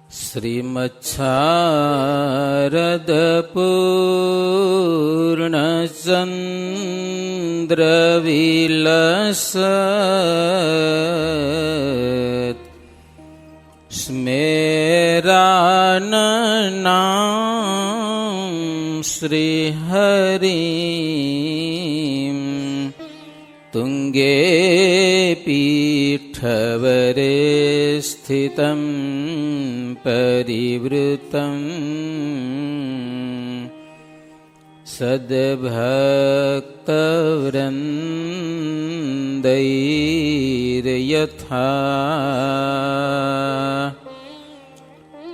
શ્રીમચ્છારદ પૂર્ણચંદ્ર વિલસત સ્મેરાનનામ શ્રીહરિમ તુંગે પીઠવરે સ્થિતં પરિવૃતં સદ્ભક્તવૃન્દૈર્યથા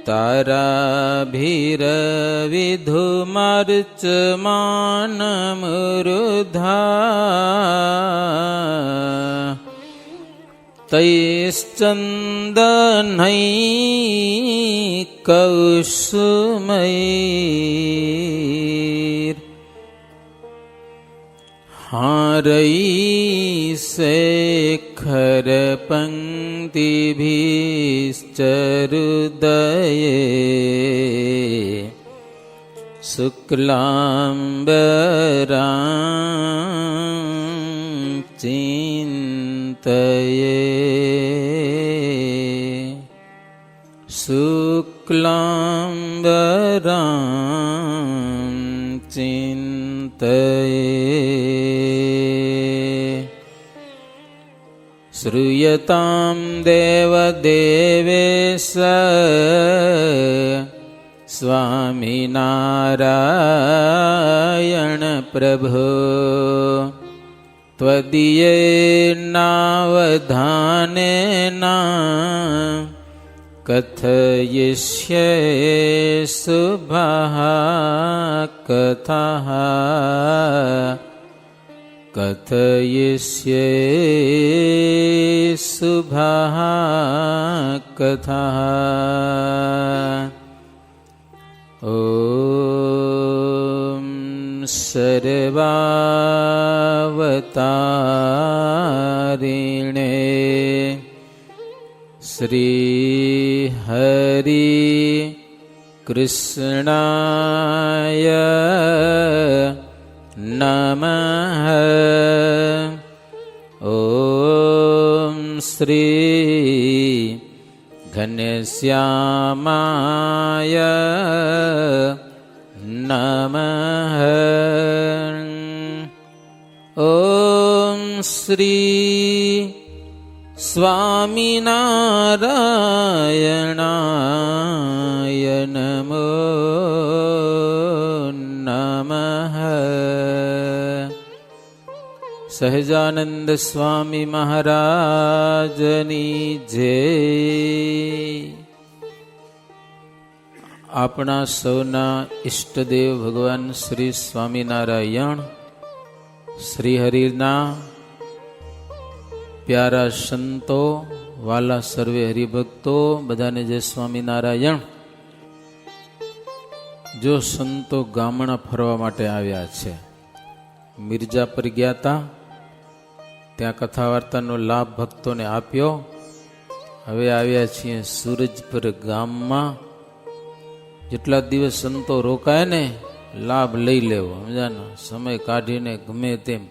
તારાભિરવિધુમર્ચમાનમૃધા તૈશ્ચંદનૈકૌસુમૈર હારૈશેખર પંક્તિભિશ્ચરુદયે શુક્લાંબરાં ચિંતયે શુક્લાંબરાં ચિંતયે શ્રૂયતાં દેવદેવેશ સ્વામિનારાયણ પ્રભો ત્વદીયેનાવધાનેન કથયિષ્યે શુભઃ કથઃ કથયિષ્યે શુભઃ કથઃ ઓમ સર્વાવતારિણે શ્રી હરિ કૃષ્ણાય નમઃ. ઓમ શ્રી ઘનશ્યામાય નમઃ. ઓમ શ્રી સ્વામિનારાયણાય નમો નમઃ. સહજાનંદ સ્વામી મહારાજની જય. આપણા સૌના ઈષ્ટદેવ ભગવાન શ્રી સ્વામિનારાયણ શ્રી હરિના પ્યારા સંતો, વાલા સર્વે હરિભક્તો, બધાને જય સ્વામિનારાયણ. જો સંતો ગામડા ફરવા માટે આવ્યા છે, મિર્જાપર ગયા હતા, ત્યાં કથા વાર્તાનો લાભ ભક્તોને આપ્યો. હવે આવ્યા છીએ સૂરજપર ગામમાં. જેટલા દિવસ સંતો રોકાય ને લાભ લઈ લેવો, સમજાનો, સમય કાઢીને ગમે તેમ.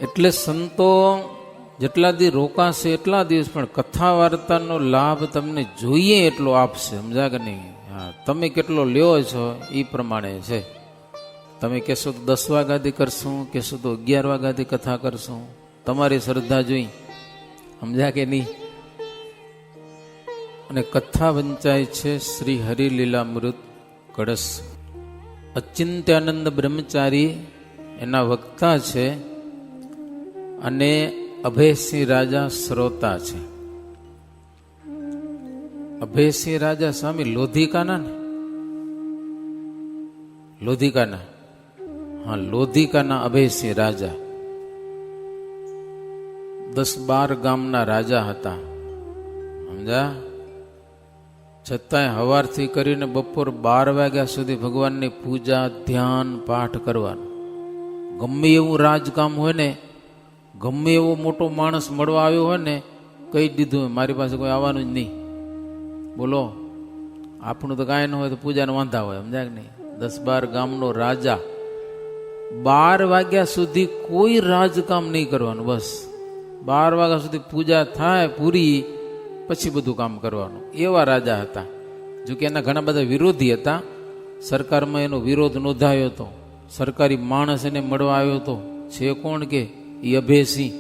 એટલે સંતો જેટલા દિવસ રોકાશે એટલા દિવસ, પણ કથા વાર્તાનો લાભ તમને જોઈએ એટલો આપશે, સમજા કે નહીં? હા, તમે કેટલો લ્યો છો એ પ્રમાણે છે. તમે કહેશો તો 10 વાગ્યાથી કરશું, કહેશો તો 11 વાગ્યાથી કથા કરશું, તમારી શ્રદ્ધા જોઈ, સમજ્યા કે નહીં? અને કથા વંચાય છે શ્રી હરિલીલામૃત કળશ. અચિંત્યાનંદ બ્રહ્મચારી એના વક્તા છે અને અભયસિંહ રાજા શ્રોતા છે. અભયસિંહ રાજા સ્વામી લોધિકાના ને, લોધિકાના, હા, લોધિકાના અભયસિંહ રાજા 10-12 ગામના રાજા હતા, સમજા. છતાંય હવારથી કરીને બપોર 12 વાગ્યા સુધી ભગવાનની પૂજા, ધ્યાન, પાઠ કરવાનું. ગમે એવું રાજકામ હોય ને, ગમે એવો મોટો માણસ મળવા આવ્યો હોય ને, કહી દીધું મારી પાસે કોઈ આવવાનું જ નહીં. બોલો, આપણું તો કાંઈ ન હોય તો પૂજાને વાંધા હોય, સમજાય કે નહીં? 10-12 ગામનો રાજા, 12 વાગ્યા સુધી કોઈ રાજકામ નહીં કરવાનું, બસ 12 વાગ્યા સુધી પૂજા થાય પૂરી, પછી બધું કામ કરવાનું. એવા રાજા હતા. જોકે એના ઘણા બધા વિરોધી હતા. સરકારમાં એનો વિરોધ નોંધાયો હતો. સરકારી માણસ એને મળવા આવ્યો હતો. છે કોણ કે એ અભયસિંહ.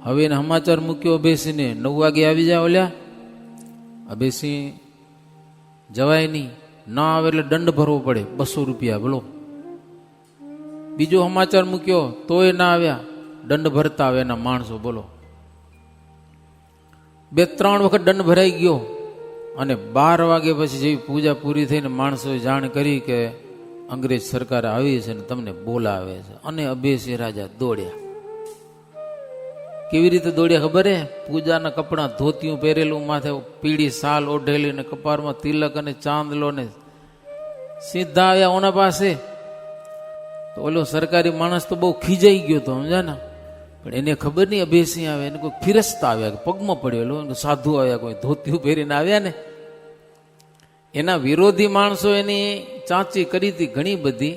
હવે એને સમાચાર મૂક્યો અભયસિંહને, 9 વાગે આવી જાય ઓલ્યા. અભયસિંહ જવાય નહીં, ના આવે એટલે દંડ ભરવો પડે, 200 રૂપિયા. બોલો. બીજો સમાચાર મૂક્યો તોય ના આવ્યા, દંડ ભરતા આવે એના માણસો. બોલો. 2-3 વખત દંડ ભરાઈ ગયો અને 12 વાગે પછી જેવી પૂજા પૂરી થઈને માણસોએ જાણ કરી કે અંગ્રેજ સરકાર આવી છે ને તમને બોલાવે છે. અને અભયસિંહ રાજા દોડ્યા. કેવી રીતે દોડ્યા ખબર હે? પૂજાના કપડા ધોતિયું પહેરેલું, માથે પીળી સાલ ઓઢેલી ને કપારમાં તિલક અને ચાંદલો ને સીધા આવ્યા ઓના પાસે. તો ઓલો સરકારી માણસ તો બહુ ખીજાઈ ગયો તો, સમજા ને? પણ એને ખબર નહીં અભયસિંહ આવે, એને કોઈ ફિરસ્તા આવ્યા, પગમાં પડેલો સાધુ આવ્યા, કોઈ ધોતિયું પહેરીને આવ્યા ને. એના વિરોધી માણસો એની ચાંચી કરી હતી ઘણી બધી.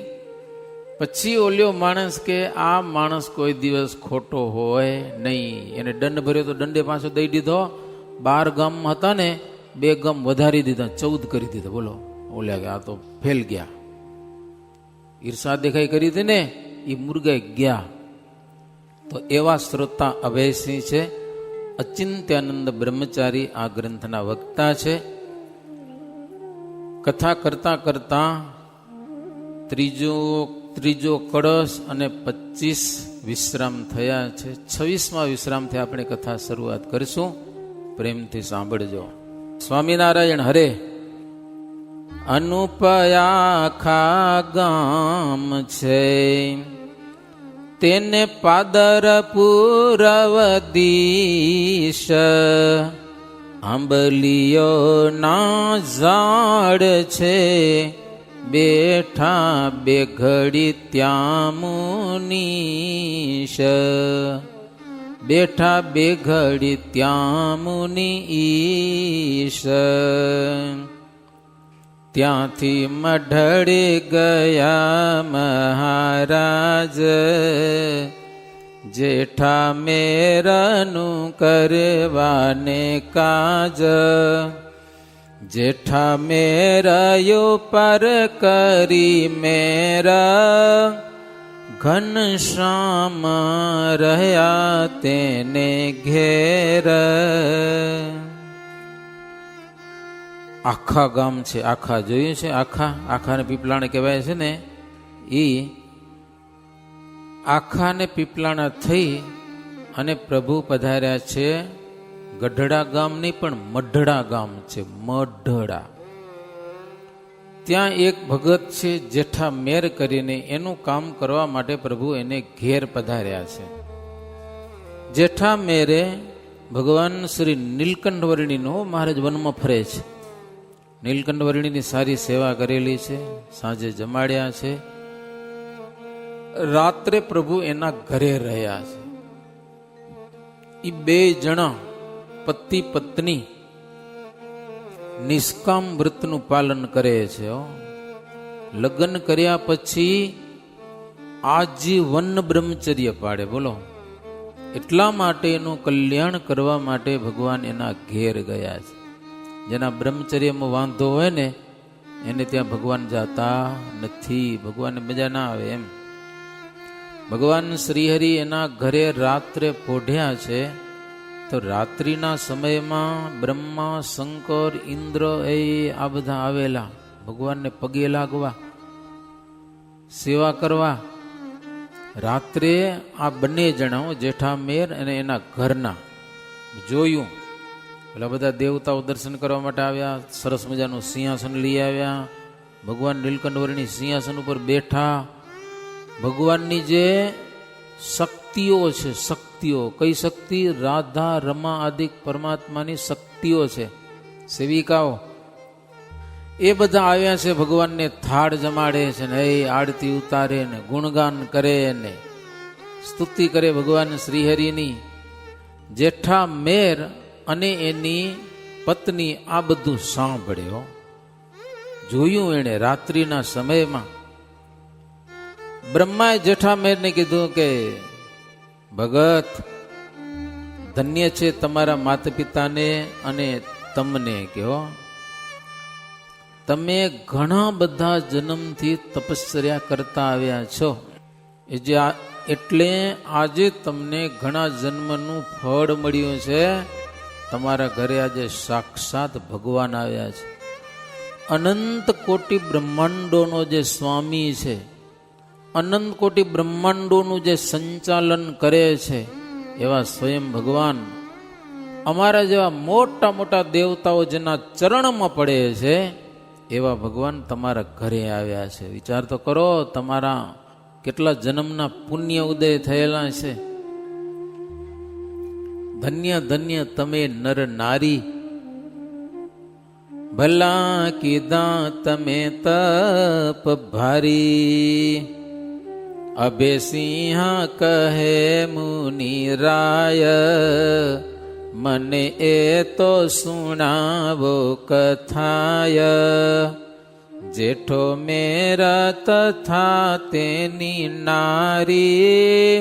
પછી ઓલ્યો માણસ કે આ માણસ કોઈ દિવસ ખોટો હોય નહીં. એને દંડ ભર્યો તો દંડે પાછો દઈ દીધો. 12 ગામમાં હતા ને 2 ગામ વધારી દીધા, 14 કરી દીધા. બોલો. ઓલ્યા કે આ તો ફેલ ગયા. ઈર્ષા દેખાઈ કરી હતી ને એ મુરગાઈ ગયા. તો એવા શ્રોતા અભયસિંહ છે. અચિંત્યાનંદ બ્રહ્મચારી આ ગ્રંથના વક્તા છે. કથા કરતા કરતા ત્રીજો કળશ અને 25 વિશ્રામ થયા છે. 26મા વિશ્રામથી આપણે કથા શરૂઆત કરીશું. પ્રેમથી સાંભળજો. સ્વામિનારાયણ હરે. અનુપયાખા ગામ છે, તેને પાદર પૂરવદીશ. આંબલીઓ ના ઝાડ છે, બેઠા 2 ઘડી ત્યાં મુનીશ. બેઠા 2 ઘડી ત્યાં મુનીશ. ત્યાંથી મઢડે ગયા મહારાજ, જેઠા મેરનું કરવાને કાજ. જેઠા મેરયો પર કરી મેરા, ઘનશ્યામ રહ્યા તેને ઘેર. આખા ગામ છે. આખા જોયું છે? આખાને પીપલાણે કહેવાય છે ને. એ આખાને પીપલાણા થઈ અને પ્રભુ પધાર્યા છે. ગઢડા ગામ નહીં પણ મઢડા ગામ છે. મઢડા. ત્યાં એક ભગત છે જેઠા મેર કરીને, એનું કામ કરવા માટે પ્રભુ એને ઘેર પધાર્યા છે. જેઠા મેરે ભગવાન શ્રી નીલકંઠ વર્ણીનો મહારાજ વનમાં ફરે છે. નીલકંઠ વર્ણીની સારી સેવા કરેલી છે, સાંજે જમાડ્યા છે. રાત્રે પ્રભુ એના ઘરે રહ્યા છે. એ 2 જણા પતિ પત્ની નિષ્કામ વ્રતનું પાલન કરે છે. લગ્ન કર્યા પછી આજીવન બ્રહ્મચર્ય પાડે. બોલો. એટલા માટે એનું કલ્યાણ કરવા માટે ભગવાન એના ઘેર ગયા છે. જેના બ્રહ્મચર્યમાં વાંધો હોય ને એને ત્યાં ભગવાન જાતા નથી. ભગવાનને મજા ના આવે એમ. ભગવાન શ્રીહરિ એના ઘરે રાત્રે પોઢ્યા છે. તો રાત્રિના સમયમાં બ્રહ્મા, શંકર, ઇન્દ્ર એ આ બધા આવેલા ભગવાનને પગે લાગવા, સેવા કરવા. રાત્રે આ બંને જણા જેઠા મેર અને એના ઘરના જોયું. પેલા બધા દેવતાઓ દર્શન કરવા માટે આવ્યા. સરસ મજાનું સિંહાસન લઈ આવ્યા. ભગવાન નીલકંઠ વર્ણી સિંહાસન ઉપર બેઠા. ભગવાનની જે શક્તિઓ છે, શક્તિઓ, કઈ શક્તિ? રાધા, રમા આદિ પરમાત્માની શક્તિઓ છે, સેવિકાઓ. એ બધા આવ્યા છે. ભગવાનને થાળ જમાડે છે ને એ આરતી ઉતારે ને ગુણગાન કરે ને સ્તુતિ કરે ભગવાન શ્રીહરિની. જેઠા મેર અને એની પત્ની આ બધું સાંભળ્યો. જોયું એણે રાત્રિના સમયમાં. બ્રહ્માએ જેઠામેરને કીધું કે ભગત, ધન્ય છે તમારા માતા પિતાને અને તમને કહો, તમે ઘણા બધા જન્મથી તપશ્ચર્યા કરતા આવ્યા છો, એટલે આજે તમને ઘણા જન્મનું ફળ મળ્યું છે. તમારા ઘરે આજે સાક્ષાત ભગવાન આવ્યા છે. અનંત કોટી બ્રહ્માંડોનો જે સ્વામી છે, અનંત કોટી બ્રહ્માંડોનું જે સંચાલન કરે છે એવા સ્વયં ભગવાન, અમારા જેવા મોટા મોટા દેવતાઓ જેના ચરણમાં પડે છે એવા ભગવાન તમારા ઘરે આવ્યા છે. વિચાર તો કરો, તમારા કેટલા જન્મના પુણ્ય ઉદય થયેલા છે. ધન્ય ધન્ય તમે નર નારી, ભલા કીધા તમે તપ ભારી. અભે સિંહ કહે મુનિ રાય, મને એ તો સુણાવો કથાય. જેઠો મેરા તથા તેની નારી,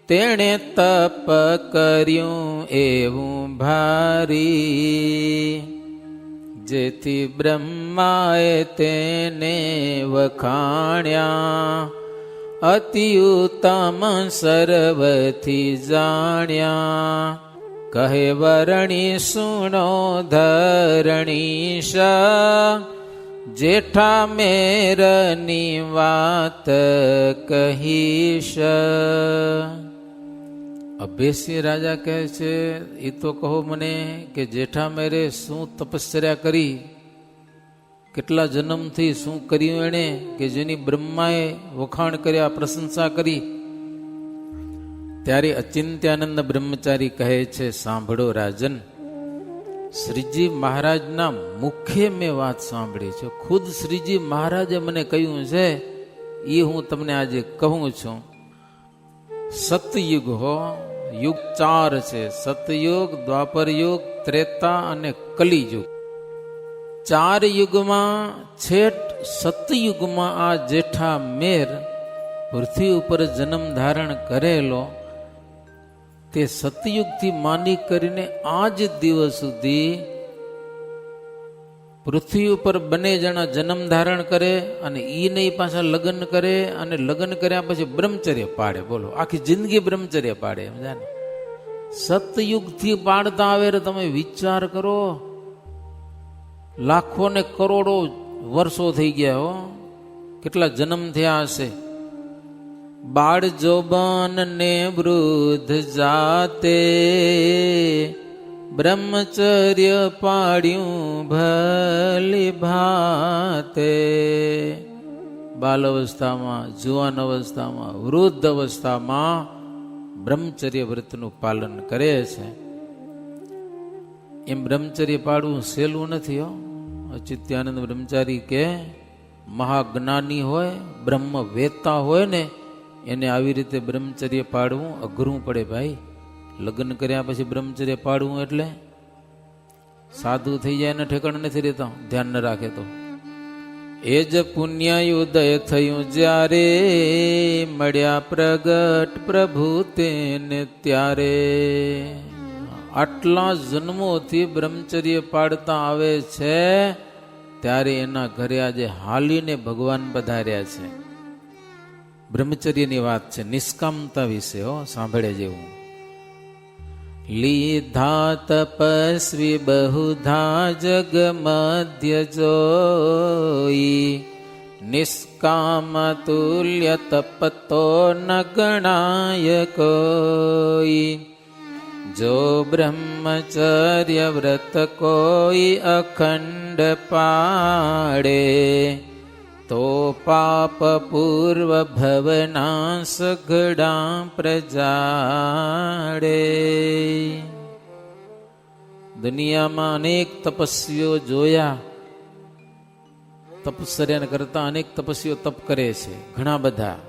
તેણે તપ કર્યું એવું ભારી. જેથી બ્રહ્માએ તેને વખાણ્યા, અતિ ઉત્તમ સર્વથી જાણ્યા. કહે વરણી સુણો ધરણીશ, જેઠા મેરની વાત કહીશ. અભેસિંહ રાજા કહે છે, એ તો કહો મને કે જેઠા મેરે શું તપશ્ચર્યા કરી, કેટલા જન્મથી શું કર્યું એણે કે જેની બ્રહ્માએ વખાણ કર્યા, પ્રશંસા કરી. ત્યારે અચિંત્યાનંદ બ્રહ્મચારી કહે છે, સાંભળો રાજન, શ્રીજી મહારાજના મુખે મેં વાત સાંભળી છે. ખુદ શ્રીજી મહારાજે મને કહ્યું છે, એ હું તમને આજે કહું છું. સતયુગ હો, યુગ 4 છે. સતયુગ, દ્વાપર યુગ, ત્રેતા અને કલિયુગ. 4 યુગમાં છેટ સતયુગમાં આ જેઠા મેર પૃથ્વી ઉપર જન્મ ધારણ કરેલો, તે સતયુગથી માંડી કરીને આજ દિવસ સુધી પૃથ્વી ઉપર બંને જણા જન્મ ધારણ કરે અને ઈ નહીં પાછા લગ્ન કરે, અને લગ્ન કર્યા પછી બ્રહ્મચર્ય પાડે. બોલો, આખી જિંદગી બ્રહ્મચર્ય પાડે. સમજાને? સતયુગથી પાડતા આવે, તમે વિચાર કરો, લાખો ને કરોડો વર્ષો થઈ ગયા હો, કેટલા જન્મ થયા હશે. બાળ જોબન ને વૃદ્ધ જાતે, બ્રહ્મચર્ય પાડ્યું ભલી ભાતે. બાલ અવસ્થામાં, જુવાન અવસ્થામાં, વૃદ્ધ અવસ્થામાં બ્રહ્મચર્ય વ્રતનું પાલન કરે છે. એમ બ્રહ્મચર્ય પાડવું સહેલું નથી હો. અચિત્યાનંદ બ્રહ્મચારી કે મહાજ્ઞાની હોય, બ્રહ્મ વેતા હોય ને, એને આવી રીતે બ્રહ્મચર્ય પાડવું અઘરું પડે ભાઈ. લગ્ન કર્યા પછી બ્રહ્મચર્ય પાડવું એટલે સાધુ થઈ જાય ને ઠેકાણ નથી રહેતા, ધ્યાન ન રાખે તો. એ જ પુણ્ય ઉદય થયું જ્યારે, મળ્યા પ્રગટ પ્રભુ તેને ત્યારે. આટલા જન્મોથી બ્રહ્મચર્ય પાડતા આવે છે, ત્યારે એના ઘરે આજે હાલીને ભગવાન પધાર્યા છે. બ્રહ્મચર્યની વાત છે, નિષ્કામતા વિશે હો, સાંભળે જેવું. લીધા તપસ્વી બહુધા જગ મધ્ય જોઈ, નિષ્કામ તુલ્ય તપતો ન ગણાય કોઈ. જો બ્રહ્મચર્ય વ્રત કોઈ અખંડ પાડે, તો પાપ પૂર્વ ભવના સઘળા પ્રજાડે. દુનિયામાં અનેક તપસ્વીઓ જોયા, તપશ્ચર્યા કરતા અનેક તપસ્વીઓ તપ કરે છે, ઘણા બધા,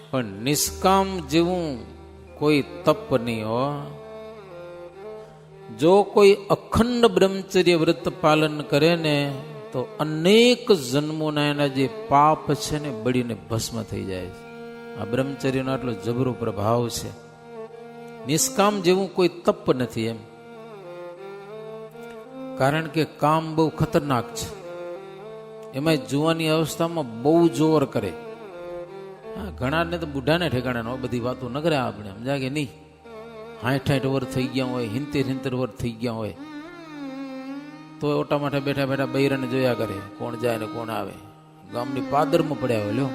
પણ નિષ્કામ જેવું કોઈ તપ નહીં હો. જો કોઈ અખંડ બ્રહ્મચર્ય વ્રત પાલન કરે ને, તો અનેક જન્મોના એના જે પાપ છે ને બળીને ભસ્મ થઈ જાય છે. આ બ્રહ્મચર્યનો આટલો જબરો પ્રભાવ છે. નિષ્કામ જેવું કોઈ તપ નથી એમ. કારણ કે કામ બહુ ખતરનાક છે. એમાં જુવાની અવસ્થામાં બહુ જોર કરે. ઘણાને તો બુઢાને ઠેકાણા બધી વાતો ન કરે આપણે, સમજા કે નહીં. 60 વર્ષ થઈ ગયા હોય, 70 વર્ષ થઈ ગયા હોય, તો ઓટા માટે બેઠા બેઠા બૈરાને જોયા કરે, કોણ જાય ને કોણ આવે. ગામની પાદરમાં પડ્યા હોય, લ્યો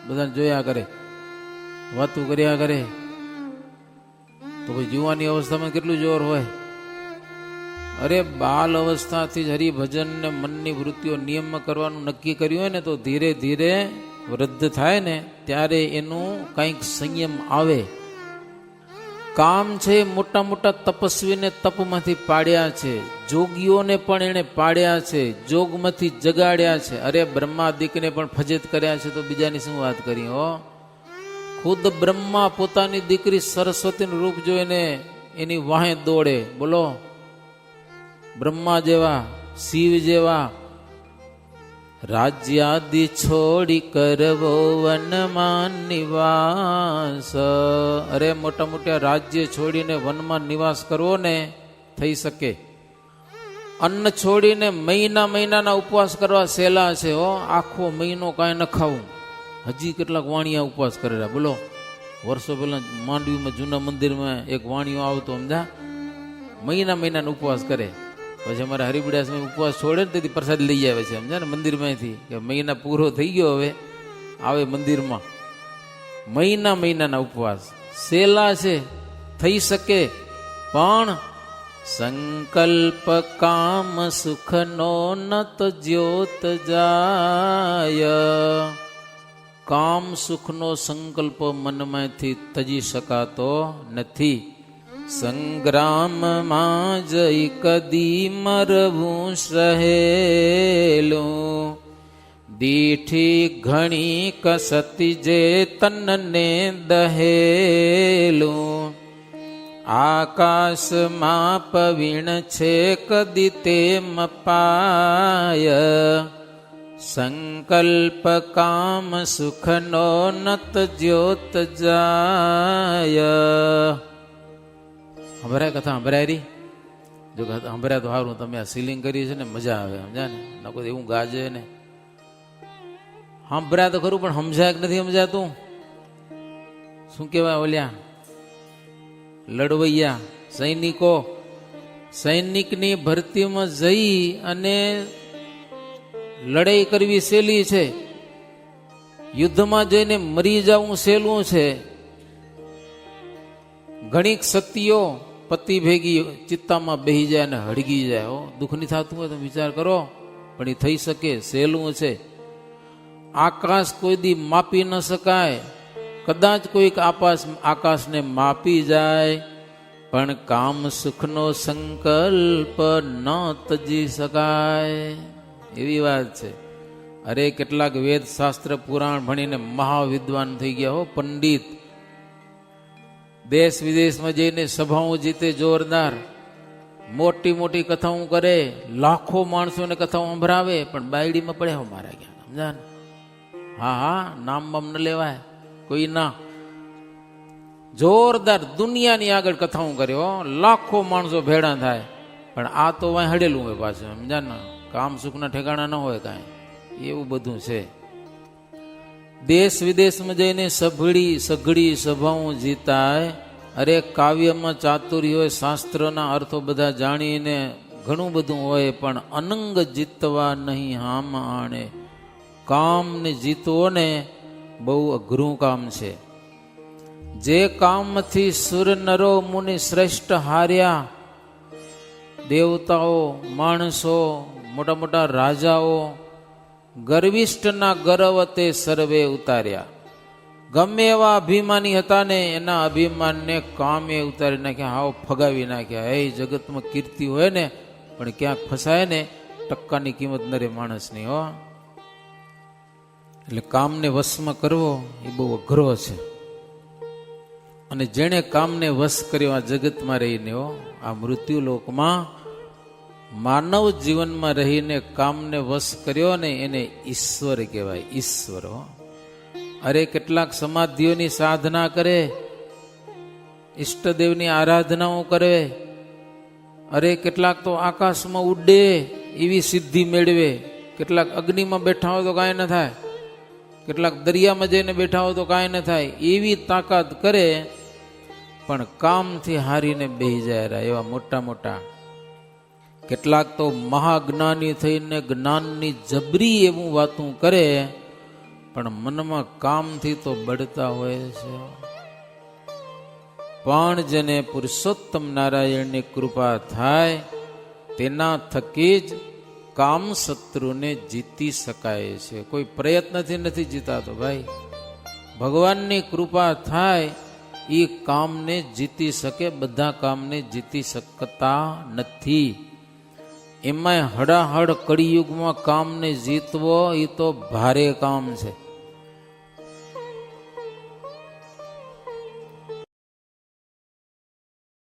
બધાને જોયા કરે, વાતું કર્યા કરે. તો ભાઈ જુવાની અવસ્થામાં કેટલું જોર હોય. અરે બાલ અવસ્થાથી જ હરિભજન ને મનની વૃત્તિઓ નિયમમાં કરવાનું નક્કી કર્યું હોય ને, તો ધીરે ધીરે વૃદ્ધ થાય ને ત્યારે એનું કંઈક સંયમ આવે. કામ છે મોટા મોટા તપસ્વીને તપમાંથી પાડ્યા છે, જોગીઓને પણ એને પાડ્યા છે, જોગમાંથી જગાડ્યા છે. અરે બ્રહ્માદિકને પણ ફજેત કર્યા છે, તો બીજાની શું વાત કરી હો. ખુદ બ્રહ્મા પોતાની દીકરી સરસ્વતીનું રૂપ જોઈને એની વાહે દોડે. બોલો, બ્રહ્મા જેવા, શિવ જેવા. રાજ્યાદિ છોડી કરવો વનમાં નિવાસ. અરે મોટા મોટા રાજ્ય છોડીને વનમાં નિવાસ કરવો ને થઈ શકે. અન્ન છોડીને મહિનાના ઉપવાસ કરવા સહેલા છે હો. આખો મહિનો કાંઈ ન ખાવું. હજી કેટલાક વાણિયા ઉપવાસ કરેલા. બોલો, વર્ષો પહેલા માંડવીમાં જૂના મંદિરમાં એક વાણિયો આવતો, સમજા, મહિનાનો ઉપવાસ કરે. પછી અમારા હરિબુડા સમય ઉપવાસ છોડે ને તેથી પ્રસાદ લઈ આવે છે, સમજ્યા ને, મંદિરમાંથી. કે મહિના પૂરો થઈ ગયો, હવે આવે મંદિરમાં. મહિનાના ઉપવાસ સેલા છે, થઈ શકે. પણ સંકલ્પ કામ સુખનો નત જ્યોત જાય. કામ સુખનો સંકલ્પ મનમાંથી તજી શકાતો નથી. સંગ્રામમાં જઈ કદી મરવું સહેલું. દીઠી ઘણી કસતી જે તનને દહેલું. આકાશમાં પવીણ છે કદી તેમ પાય. સંકલ્પ કામ સુખનો નત જ્યોત જાય. સંભળાય કથા? સંભળાય રહી? જો સંભળાય તો સારું. તમે આ સીલિંગ કરી છે ને, મજા આવે, સમજ્યા ને. ના કોઈ એવું ગાજે ને. સંભળાય તો ખરું, પણ સમજાય કે નથી સમજાતું? શું કહેવાય ઓલ્યા લડવૈયા સૈનિકો, સૈનિકની ભરતીમાં જઈ અને લડાઈ કરવી સહેલી છે, યુદ્ધમાં જઈને મરી જવું સહેલું છે. ઘણી સતીઓ પતિ ભેગી ચિત્તામાં બેહી જાય અને હળગી જાય. હો, દુઃખ નહીં થતું હોય તો વિચાર કરો. પણ એ થઈ શકે, સહેલું છે. આકાશ કોઈ દી માપી ન શકાય. કદાચ કોઈક આકાશને માપી જાય, પણ કામ સુખનો સંકલ્પ ન તજી શકાય. એવી વાત છે. અરે કેટલાક વેદ શાસ્ત્ર પુરાણ ભણીને મહાવિદ્વાન થઈ ગયા હો, પંડિત. દેશ વિદેશમાં જઈને સભાઓ જીતે જોરદાર, મોટી મોટી કથાઓ કરે, લાખો માણસોને કથાઓ સંભળાવે, પણ બાયડીમાં પડ્યા મારા ગયા, સમજા ને. હા, નામ બામ ન લેવાય કોઈ ના. જોરદાર દુનિયાની આગળ કથાઓ કર્યો, લાખો માણસો ભેડા થાય, પણ આ તો વાય હડેલું હોય પાછું, સમજા ને. કામ સુખના ઠેકાણા ન હોય કાંઈ, એવું બધું છે. દેશ વિદેશમાં જઈને સઘળી સભાઓ જીતાય. અરે કાવ્યમાં ચાતુર્ય હોય, શાસ્ત્રના અર્થો બધા જાણીને ઘણું બધું હોય, પણ અનંગ જીતવા નહીં હામ આણે. કામને જીતવો ને બહુ અઘરું કામ છે. જે કામથી સુર નરો મુનિ શ્રેષ્ઠ હાર્યા, દેવતાઓ, માણસો, મોટા મોટા રાજાઓ, ગર્વિષ્ઠના ગર્વ તે સર્વે ઉતાર્યા. ગમે એવા અભિમાની હતા ને, એના અભિમાનને કામે ઉતારી નાખ્યા, હાવ ફગાવી નાખ્યા. એ જગતમાં કીર્તિ હોય ને, પણ ક્યાંક ફસાય ને, ટક્કાની કિંમત ન રહે માણસની. હો, એટલે કામને વશમાં કરવો એ બહુ અઘરો છે. અને જેણે કામને વશ કર્યો આ જગતમાં રહીને, આ મૃત્યુલોકમાં માનવ જીવનમાં રહીને કામને વશ કર્યો ને એને ઈશ્વર કહેવાય. ઈશ્વર હો. અરે કેટલાક સમાધિઓની સાધના કરે, ઈષ્ટદેવની આરાધનાઓ કરે, અરે કેટલાક તો આકાશમાં ઉડે એવી સિદ્ધિ મેળવે, કેટલાક અગ્નિમાં બેઠા હોય તો કાંઈ ન થાય, કેટલાક દરિયામાં જઈને બેઠા હોય તો કાંઈ ન થાય, એવી તાકાત કરે, પણ કામથી હારીને બેહી જાય એવા મોટા મોટા. કેટલાક તો મહાજ્ઞાની થઈને જ્ઞાનની જબરી એવું વાતું કરે, પણ મનમાં કામથી તો બળતા હોય છે. પણ જેને પુરુષોત્તમ નારાયણની કૃપા થાય તેના થકી જ કામ શત્રુને જીતી શકાય છે. કોઈ પ્રયત્નથી નથી જીતાતો ભાઈ. ભગવાનની કૃપા થાય એ કામને જીતી શકે, બધા કામને જીતી શકતા નથી. એમાંય હડાહડ કળિયુગમાં કામને જીતવો એ તો ભારે કામ છે.